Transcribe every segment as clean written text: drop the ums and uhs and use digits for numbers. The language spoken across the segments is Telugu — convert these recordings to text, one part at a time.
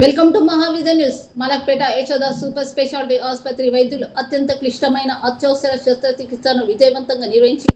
Welcome to Mahavision news. Malakpet Yashoda super speciality ఆసుపత్రి వైద్యులు అత్యంత క్లిష్టమైన అత్యవసర శస్త్రచికిత్సను విజయవంతంగా నిర్వహించి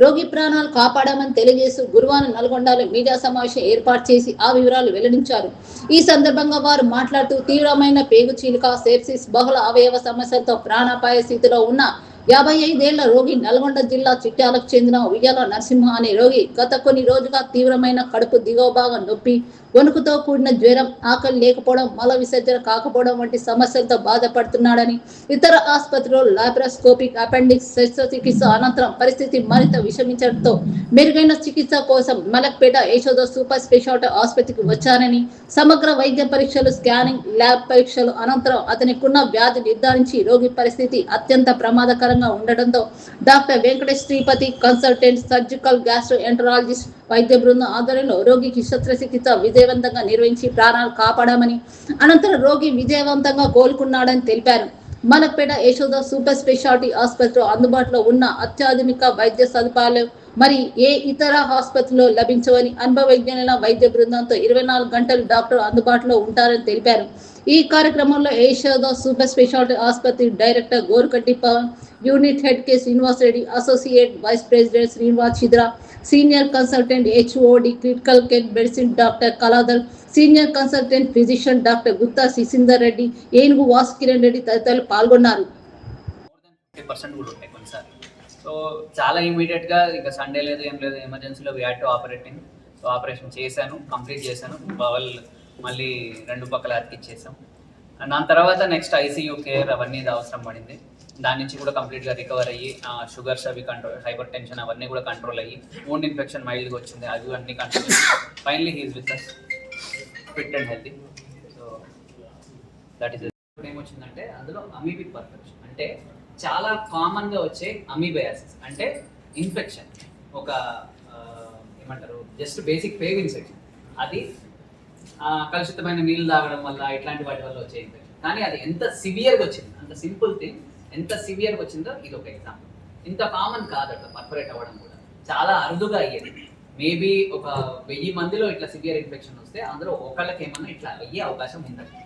రోగి ప్రాణాలు కాపాడామని తెలియజేస్తూ గురువారం నల్గొండలో మీడియా సమావేశం ఏర్పాటు చేసి ఆ వివరాలు వెల్లడించారు. ఈ సందర్భంగా వారు మాట్లాడుతూ తీవ్రమైన పేగు చీలిక, సెప్సిస్, బహుళ అవయవ సమస్యలతో ప్రాణాపాయ స్థితిలో ఉన్న 55 ఏళ్ల రోగి నల్గొండ జిల్లా చిట్యాలకు చెందిన ఉయ్యాల నరసింహ అనే రోగి గత కొన్ని రోజుగా తీవ్రమైన కడుపు దిగువ భాగం నొప్పి, వణుకుతో కూడిన జ్వరం, ఆకలి లేకపోవడం, మల విసర్జన కాకపోవడం వంటి సమస్యలతో బాధపడుతున్నాడని, ఇతర ఆసుపత్రిలో లాప్రోస్కోపిక్ అపెండిక్స్ శస్త్రచికిత్స అనంతరం పరిస్థితి మరింత విషమించడంతో మెరుగైన చికిత్స కోసం మలక్పేట యశోద సూపర్ స్పెషాలిటీ ఆసుపత్రికి వచ్చారని, సమగ్ర వైద్య పరీక్షలు, స్కానింగ్, ల్యాబ్ పరీక్షలు అనంతరం అతనికున్న వ్యాధి నిర్ధారించి రోగి పరిస్థితి అత్యంత ప్రమాదకరంగా ఉండడంతో doctor Venkatesh Sripathi consultant surgical gastroenterologist వైద్య బృందం ఆధ్వర్యంలో రోగికి శస్త్రచికిత్స విజయవంతంగా నిర్వహించి ప్రాణాలు కాపాడామని, అనంతరం రోగి విజయవంతంగా కోలుకున్నాడని తెలిపారు. మలక్పేట యశోద సూపర్ స్పెషాలిటీ ఆసుపత్రిలో అందుబాటులో ఉన్న అత్యాధునిక వైద్య సదుపాయాలు మరి ఏ ఇతర ఆసుపత్రిలో లభించవని, అనుభవజ్ఞులైన వైద్య బృందంతో 24 గంటలు డాక్టర్ అందుబాటులో ఉంటారని తెలిపారు. ఈ కార్యక్రమంలో యశోద సూపర్ స్పెషాలిటీ ఆసుపత్రి director Gorukatti Pavan, unit head K Srinivas Reddy, associate vice president Srinivas Chidra, senior consultant HOD critical care medicine doctor Kaladhar, senior consultant physician doctor Gutta Sisindar Reddy, Enugu Vasukiran Reddy తదితరులు పాల్గొన్నారు. సో చాలా ఇమీడియట్గా ఇక సండే లేదు ఏం లేదు, ఎమర్జెన్సీలో we had to operating. So operation చేశాను, కంప్లీట్ చేశాను. బవల్ మళ్ళీ 2 పక్కల అతికిచ్చేసాం. అండ్ దాని తర్వాత నెక్స్ట్ ఐసీయూ కేర్ అవన్నీ అవసరం పడింది. దాని నుంచి కూడా కంప్లీట్గా రికవర్ అయ్యి షుగర్స్ అవి కంట్రోల్, హైపర్ టెన్షన్ అవన్నీ కూడా కంట్రోల్ అయ్యి, వూండ్ ఇన్ఫెక్షన్ మైల్డ్గా వచ్చింది, అవి అన్నీ కంట్రోల్ అయ్యి finally he's with us fit and healthy. So that is ఏమొచ్చిందంటే అందులో అమీబిక్ పర్ఫెక్షన్ అంటే చాలా కామన్గా వచ్చే అమీబయాసిస్ అంటే ఇన్ఫెక్షన్, ఒక ఏమంటారు జస్ట్ బేసిక్ పేగ్ ఇన్ఫెక్షన్, అది కలుషితమైన నీళ్ళు తాగడం వల్ల ఇట్లాంటి వాటి వల్ల వచ్చే ఇన్ఫెక్షన్. కానీ అది ఎంత సివియర్గా వచ్చింది, అంత సింపుల్ థింగ్ ఎంత సివియర్గా వచ్చిందో ఇది ఒక ఎగ్జాంపుల్. ఇంత కామన్ కాదు అట్లా పర్ఫరేట్ అవ్వడం, కూడా చాలా అరుదుగా అయ్యేది. మేబీ ఒక 1000 మందిలో ఇట్లా సివియర్ ఇన్ఫెక్షన్ వస్తే అందులో ఒకళ్ళకి ఏమన్నా ఇట్లా అయ్యే అవకాశం ఉందండి.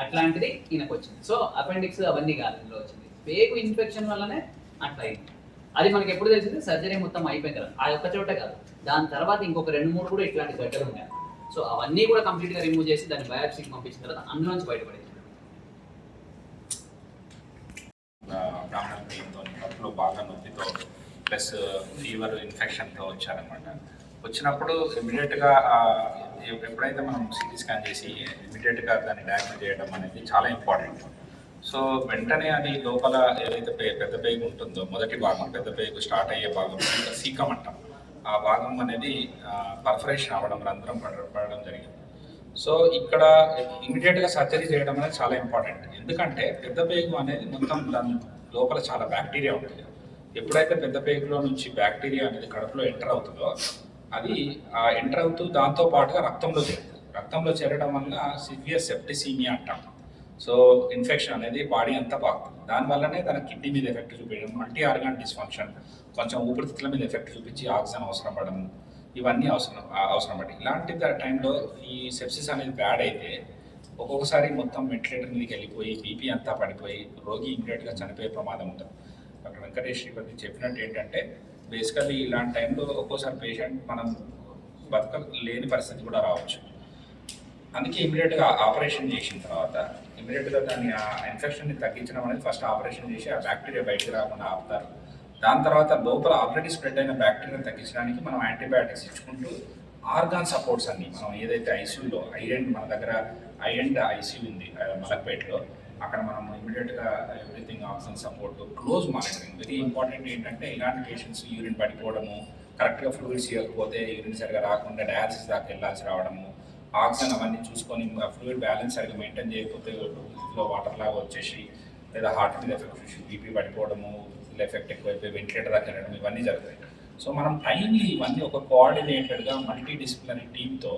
అట్లాంటిది ఈయనకు వచ్చింది. సో అపెండిక్స్ అవన్నీ కాదు, ఇందులో వచ్చింది పేగు ఇన్ఫెక్షన్ వల్లనే అట్లా అయింది. అది మనకి ఎప్పుడు తెలిసింది, సర్జరీ మొత్తం అయిపోయిన తర్వాత. ఆ ఒక్క చోటే కాదు, దాని తర్వాత ఇంకొక 2-3 కూడా ఇట్లాంటి గడ్డలు ఉన్నాయి. సో అవన్నీ కూడా కంప్లీట్గా రిమూవ్ చేసి దాన్ని బయాప్సీకి పంపించిన తర్వాత అందులోంచి బయటపడేది. బ్రాహ్మణ పెయిన్తో, కడుపులో బాగా నొప్పితో ప్లస్ ఫీవర్ ఇన్ఫెక్షన్తో వచ్చారనమాట. వచ్చినప్పుడు ఇమీడియట్గా ఎప్పుడైతే మనం సిటీ స్కాన్ చేసి ఇమీడియట్గా దాన్ని డయాగ్నోస్ చేయడం అనేది చాలా ఇంపార్టెంట్. సో వెంటనే అది లోపల ఏదైతే పెద్ద పేగు ఉంటుందో, మొదటి భాగం పెద్ద పేగు స్టార్ట్ అయ్యే భాగం సీకం అంటాం, ఆ భాగం అనేది పర్ఫరేషన్ అవ్వడం, రంధ్రం పడడం జరిగింది. సో ఇక్కడ ఇమీడియట్గా సర్జరీ చేయడం అనేది చాలా ఇంపార్టెంట్. ఎందుకంటే పెద్ద పేగు అనేది మొత్తం దాని లోపల చాలా బ్యాక్టీరియా ఉంటుంది. ఎప్పుడైతే పెద్ద పేగులో నుంచి బ్యాక్టీరియా అనేది కడుపులో ఎంటర్ అవుతుందో, అది ఎంటర్ అవుతూ దాంతో పాటుగా రక్తంలో చేరుతుంది. రక్తంలో చేరడం వల్ల సివియర్ సెప్టిసీమియా అంటాం. సో ఇన్ఫెక్షన్ అనేది బాడీ అంతా పాకుతుంది. దానివల్లనే తన కిడ్నీ మీద ఎఫెక్ట్ చూపించడం, మల్టీ ఆర్గాన్ డిస్ఫంక్షన్, కొంచెం ఊపిరితిత్తుల మీద ఎఫెక్ట్ చూపించి ఆక్సిజన్ అవసరం పడడం, ఇవన్నీ అవసరం పడి ఇలాంటి టైంలో ఈ సెప్సిస్ అనేది బ్యాడ్ అయితే ఒక్కొక్కసారి మొత్తం వెంటిలేటర్ మీదకి వెళ్ళిపోయి బీపీ అంతా పడిపోయి రోగి ఇమీడియట్గా చనిపోయే ప్రమాదం ఉంటుంది. డాక్టర్ వెంకటేష్ శ్రీపతి చెప్పినట్టు ఏంటంటే బేసికల్లీ ఇలాంటి టైంలో ఒక్కోసారి పేషెంట్ మనం బతకలేని పరిస్థితి కూడా రావచ్చు. అందుకే ఇమీడియట్గా ఆపరేషన్ చేసిన తర్వాత ఇమీడియట్గా దాన్ని ఆ ఇన్ఫెక్షన్ని తగ్గించడం అనేది ఫస్ట్ ఆపరేషన్ చేసి ఆ బ్యాక్టీరియా బయటకు రాకుండా ఆపుతారు. దాని తర్వాత లోపల ఆల్రెడీ స్ప్రెడ్ అయిన బ్యాక్టీరియాని తగ్గించడానికి మనం యాంటీబయాటిక్స్ ఇచ్చుకుంటూ ఆర్గాన్ సపోర్ట్స్ అన్ని మనం ఏదైతే ఐసీయూలో మన దగ్గర ఐఎండ్ ఐసీయూ ఉంది మలక్పేటలో, అక్కడ మనం ఇమీడియట్గా everything oxygen support, close monitoring. Very important ఏంటంటే ఇలాంటి పేషెంట్స్ యూరిన్ పడిపోవడము, కరెక్ట్గా ఫ్లూయిడ్స్ ఇవ్వకపోతే యూరిన్ సరిగా రాకుండా డయాలసిస్ దాకా వెళ్ళాల్సి రావడము, ఆక్సిజన్ అవన్నీ చూసుకొని ఫ్లూయిడ్ బ్యాలెన్స్ సరిగ్గా మెయింటైన్ చేయకపోతే ఇంట్లో వాటర్ లాగా వచ్చేసి లేదా హార్ట్ మీద ఎఫెక్ట్ చూసి బీపీ పడిపోవడము, ఎఫెక్ట్ ఎక్కువైపోయి వెంటిలేటర్ దాకా వెళ్ళడం, ఇవన్నీ జరుగుతాయి. సో మనం టైమ్లీ ఇవన్నీ ఒక కోఆర్డినేటెడ్గా మల్టీ డిసిప్లినరీ టీమ్తో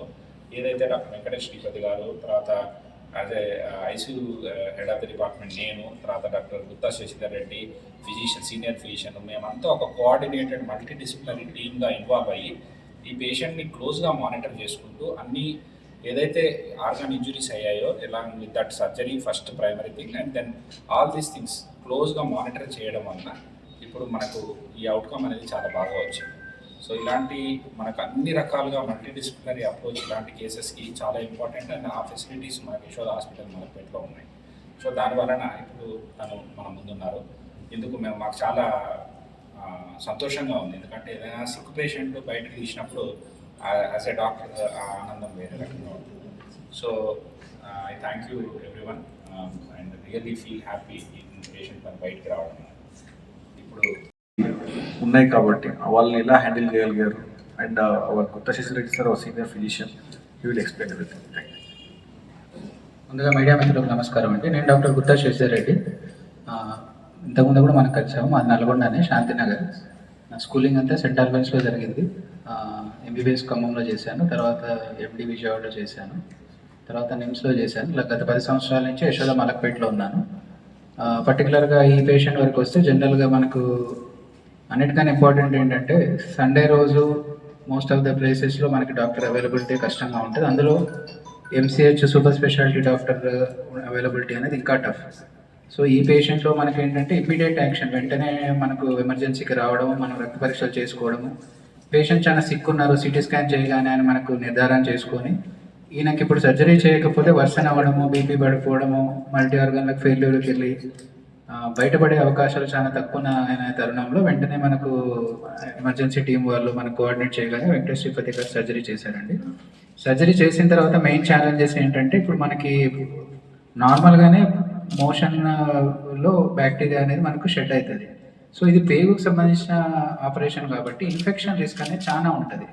ఏదైతే డాక్టర్ వెంకటేష్ శ్రీపతి గారు, తర్వాత అదే ICU head of the department నేను, తర్వాత doctor Gutta Shashidhar Reddy physician, senior physician, మేమంతా ఒక కోఆర్డినేటెడ్ మల్టీ డిసిప్లినరీ టీమ్గా ఇన్వాల్వ్ అయ్యి ఈ పేషెంట్ని క్లోజ్గా మానిటర్ చేసుకుంటూ అన్ని ఏదైతే ఆర్గాన్ ఇంజురీస్ అయ్యాయో along with that surgery first primary thing, and then all these things క్లోజ్గా మానిటర్ చేయడం వలన ఇప్పుడు మనకు ఈ అవుట్కమ్ అనేది చాలా బాగా వచ్చింది. సో ఇలాంటి మనకు అన్ని రకాలుగా మల్టీడిసిప్లినరీ అప్రోచ్ ఇలాంటి కేసెస్కి చాలా ఇంపార్టెంట్, అండ్ ఆ ఫెసిలిటీస్ మన యశోద హాస్పిటల్ మలక్పేటలో ఉన్నాయి. సో దానివలన ఇప్పుడు తను మన ముందున్నారు. ఇందుకు మాకు చాలా సంతోషంగా ఉంది, ఎందుకంటే ఏదైనా సిక్ పేషెంట్ బయటకు తీసినప్పుడు యాజ్ ఎ డాక్టర్ ఆ ఆనందం వేరే రకంగా ఉంటుంది. So I thank you everyone and really feel happy ఈ పేషెంట్ మన బయటికి రావడం. ఇప్పుడు ఉన్నాయి కాబట్టి వాళ్ళని ఎలా హ్యాండిల్ చేయగలిగారు, అండ్ అవర్ కొత్త Shashi Reddy sir senior physician, you will explain everything. Thank you. ముందుగా మీడియా మిత్రులకు నమస్కారం అండి. నేను డాక్టర్ గుత్తా శశిరెడ్డి. ఇంతకుముందు కూడా మనకు కలిసాము. మాది నల్గొండనే, శాంతినగర్. నా స్కూలింగ్ అంతా సెంట్ ఆల్బన్స్లో జరిగింది. ఎంబీబీఎస్ ఖమ్మంలో చేశాను, తర్వాత ఎండి విజయవాడలో చేశాను, తర్వాత నిమ్స్లో చేశాను. ఇలా గత 10 సంవత్సరాల నుంచి యశోద మలక్పేటలో ఉన్నాను. పర్టికులర్గా ఈ పేషెంట్ వరకు వస్తే జనరల్గా మనకు అన్నిటికన్నా ఇంపార్టెంట్ ఏంటంటే సండే రోజు మోస్ట్ ఆఫ్ ద ప్లేసెస్లో మనకి డాక్టర్ అవైలబిలిటీ కష్టంగా ఉంటుంది. అందులో MCh super speciality doctor availability అనేది ఇంకా టఫ్. సో ఈ పేషెంట్లో మనకి ఏంటంటే ఇమ్మీడియట్ యాక్షన్, వెంటనే మనకు ఎమర్జెన్సీకి రావడం, మనం రక్త పరీక్షలు చేసుకోవడము, పేషెంట్ చాలా సిక్ ఉన్నారు, సిటీ స్కాన్ చేయగానే అని మనకు నిర్ధారణ చేసుకొని ఈయనకి ఇప్పుడు సర్జరీ చేయకపోతే వర్సన్ అవ్వడము, బీపీ పడిపోవడము, మల్టీ ఆర్గన్లకు ఫెయిల్యూర్కి వెళ్ళి బయటపడే అవకాశాలు చాలా తక్కువ అయిన తరుణంలో వెంటనే మనకు ఎమర్జెన్సీ టీం వాళ్ళు మనకు కోఆర్డినేట్ చేయగానే వెంకటేష్ శ్రీపతి గారు సర్జరీ చేశారండి. సర్జరీ చేసిన తర్వాత మెయిన్ ఛాలెంజెస్ ఏంటంటే ఇప్పుడు మనకి నార్మల్గానే మోషన్లో బ్యాక్టీరియా అనేది మనకు షెడ్ అవుతుంది. సో ఇది పేగుకు సంబంధించిన ఆపరేషన్ కాబట్టి ఇన్ఫెక్షన్ రిస్క్ అనేది చాలా ఉంటుంది.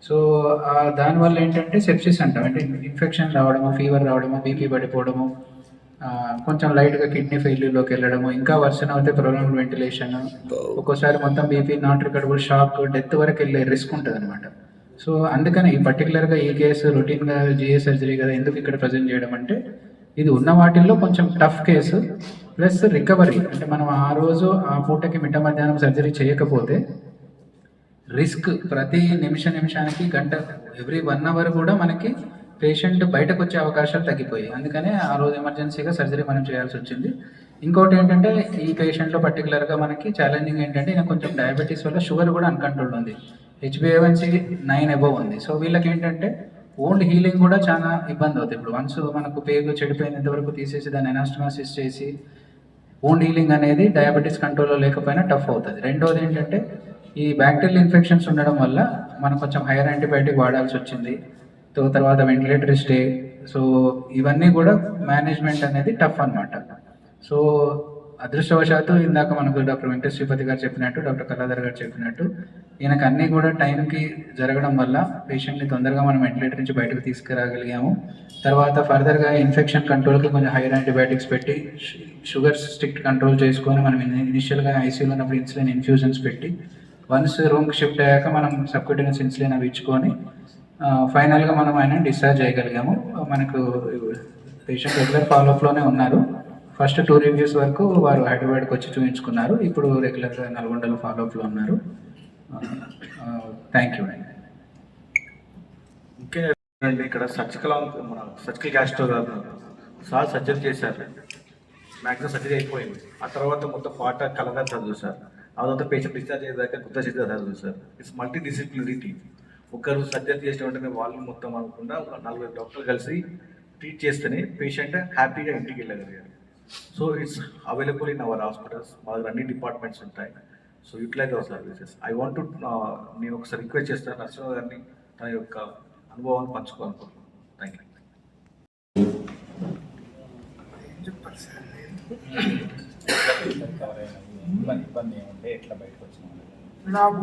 సో దానివల్ల ఏంటంటే సెప్సిస్ అంటాం, అంటే ఇన్ఫెక్షన్ రావడము, ఫీవర్ రావడము, బీపీ పడిపోవడము, కొంచెం లైట్గా కిడ్నీ ఫెయిల్యూర్లోకి వెళ్ళడము, ఇంకా వర్షన్ అవుతే ప్రొలాంగ్డ్ వెంటిలేషన్, ఒక్కోసారి మొత్తం BP not recoverable shock, death వరకు వెళ్ళే రిస్క్ ఉంటుంది అనమాట. సో అందుకని ఈ పర్టికులర్గా ఈ కేసు రొటీన్గా జిఏ సర్జరీ కదా ఎందుకు ఇక్కడ ప్రజెంట్ చేయడం అంటే ఇది ఉన్న వాటిల్లో కొంచెం టఫ్ కేసు, ప్లస్ రికవరీ. అంటే మనం ఆ రోజు ఆ పూటకి మిట్ట మధ్యాహ్నం సర్జరీ చేయకపోతే రిస్క్ ప్రతి నిమిషానికి గంట ఎవ్రీ 1 అవర్ కూడా మనకి పేషెంట్ బయటకు వచ్చే అవకాశాలు తగ్గిపోయాయి. అందుకనే ఆ రోజు ఎమర్జెన్సీగా సర్జరీ మనం చేయాల్సి వచ్చింది. ఇంకోటి ఏంటంటే ఈ పేషెంట్లో పర్టికులర్గా మనకి ఛాలెంజింగ్ ఏంటంటే ఈయన కొంచెం డయాబెటీస్ వల్ల షుగర్ కూడా అన్కంట్రోల్ ఉంది, HbA1c 9 అబోవ్ ఉంది. సో వీళ్ళకి ఏంటంటే ఓల్డ్ హీలింగ్ కూడా చాలా ఇబ్బంది అవుతుంది. ఇప్పుడు వన్స్ మనకు పేగు చెడిపోయినంత వరకు తీసేసి దాన్ని ఎనాస్టమాసిస్ చేసి ఓల్డ్ హీలింగ్ అనేది డయాబెటీస్ కంట్రోల్లో లేకపోయినా టఫ్ అవుతుంది. రెండోది ఏంటంటే ఈ బ్యాక్టీరియల్ ఇన్ఫెక్షన్స్ ఉండడం వల్ల మనం కొంచెం హైయర్ యాంటీబయాటిక్ వాడాల్సి వచ్చింది, తర్వాత వెంటిలేటర్ స్టే. సో ఇవన్నీ కూడా మేనేజ్మెంట్ అనేది టఫ్ అనమాట. సో అదృష్టవశాత్తు ఇందాక మనకు డాక్టర్ వెంకటేష్ శ్రీపతి గారు చెప్పినట్టు, డాక్టర్ కళాధర్ గారు చెప్పినట్టు ఈయనకు అన్నీ కూడా టైంకి జరగడం వల్ల పేషెంట్ని తొందరగా మనం వెంటిలేటర్ నుంచి బయటకు తీసుకురాగలిగాము. తర్వాత ఫర్దర్గా ఇన్ఫెక్షన్ కంట్రోల్కి కొంచెం హైయర్ యాంటీబయాటిక్స్ పెట్టి షుగర్ స్ట్రిక్ట్ కంట్రోల్ చేసుకొని మనం ఇనిషియల్గా ఐసీయూలో ఉన్నప్పుడు ఇన్సులిన్ ఇన్ఫ్యూజన్స్ పెట్టి వన్స్ రూమ్కి షిఫ్ట్ అయ్యాక మనం సబ్క్యూటేనియస్ ఇన్సులిన్ అవి ఇచ్చుకొని ఫైనల్గా మనం ఆయన డిశ్చార్జ్ చేయగలిగాము. మనకు పేషెంట్ రెగ్యులర్ ఫాలోఅప్లోనే ఉన్నారు. ఫస్ట్ 2 రివ్యూస్ వరకు వారు హైదరాబాద్కి వచ్చి చూపించుకున్నారు. ఇప్పుడు రెగ్యులర్గా నల్గొండలో ఫాలోఅప్లో ఉన్నారు. థ్యాంక్ యూ అండి. ముఖ్యంగా ఇక్కడ మన సర్జికల్ గ్యాస్ట్రో సార్ సర్జరీ చేశారు, మ్యాక్సిమం సర్జరీ అయిపోయింది. ఆ తర్వాత మొత్తం పాట కలగా చదువు సార్, అదంతా పేషెంట్ డిశ్చార్జ్ అయ్యేదాకా గుర్తు చేసి చదువు sir. It's multi disciplinary team. ఒకరు సర్జరీ చేసిన వెంటనే వాళ్ళు మొత్తం అనుకుండా 40 డాక్టర్లు కలిసి ట్రీట్ చేస్తేనే పేషెంట్ హ్యాపీగా ఇంటికి వెళ్ళగలిగారు. So it's available in our hospitals. మా దగ్గర అన్ని డిపార్ట్మెంట్స్ ఉంటాయి. So utilise our services. I want to నేను ఒకసారి రిక్వెస్ట్ చేస్తాను నరసింహ గారిని తన యొక్క అనుభవాన్ని పంచుకోవాలనుకుంటున్నాను. Thank you. నాకు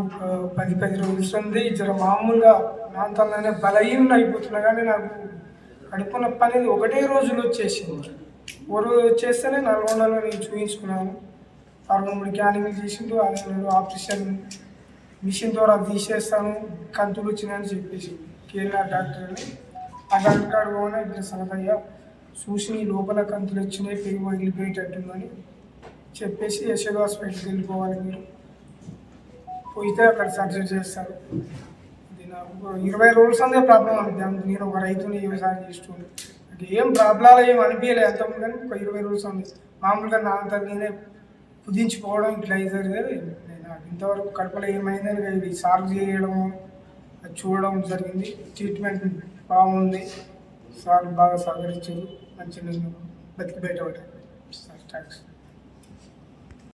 10 రోజులు ఉంది. జర మామూలుగా ప్రాంతాల్లోనే బలహీనం అయిపోతున్నా, కానీ నాకు కడుపు నొప్పి అనేది ఒకటే రోజులో వచ్చేసింది. ఓ రోజు వచ్చేస్తేనే నల్గొండలో నేను చూపించుకున్నాను. 63 క్యానింగ్ చేసిండు, అదే ఆపరేషన్ మిషన్ ద్వారా తీసేస్తాను, కంతులు వచ్చినాయని చెప్పేసి కేరళ డాక్టర్ అని. ఆ డాక్టర్ కూడా ఇట్లా సలహయ్యా చూసి లోపల కంతులు వచ్చినాయి, పెరుగు వదిలిపోయేటట్టుందని చెప్పేసి యశోద హాస్పిటల్కి వెళ్ళిపోవాలి, మీరు పోయితే అక్కడ సర్జరీ చేస్తారు. ఇది నా నాకు 20 రోజుల సందే ప్రాబ్లం అనిపించింది. నేను ఒక రైతుని వ్యవసాయం చేస్తుండే నాకు ఏం ప్రాబ్లాలు ఏం అనిపించలేదు అంతకుముందు, కానీ ఒక 20 రోజుల సంది మామూలుగా నా అంతా నేనే కుదించిపోవడం ఇట్లా జరిగేది. నాకు ఇంతవరకు కడుపులో ఏమైందని ఇది సాల్వ్ చేయడం అది చూడడం జరిగింది. ట్రీట్మెంట్ బాగుంది, సార్ బాగా సహకరించారు, మంచిగా నేను బతికి బయటపడ్డాను. Sir thanks.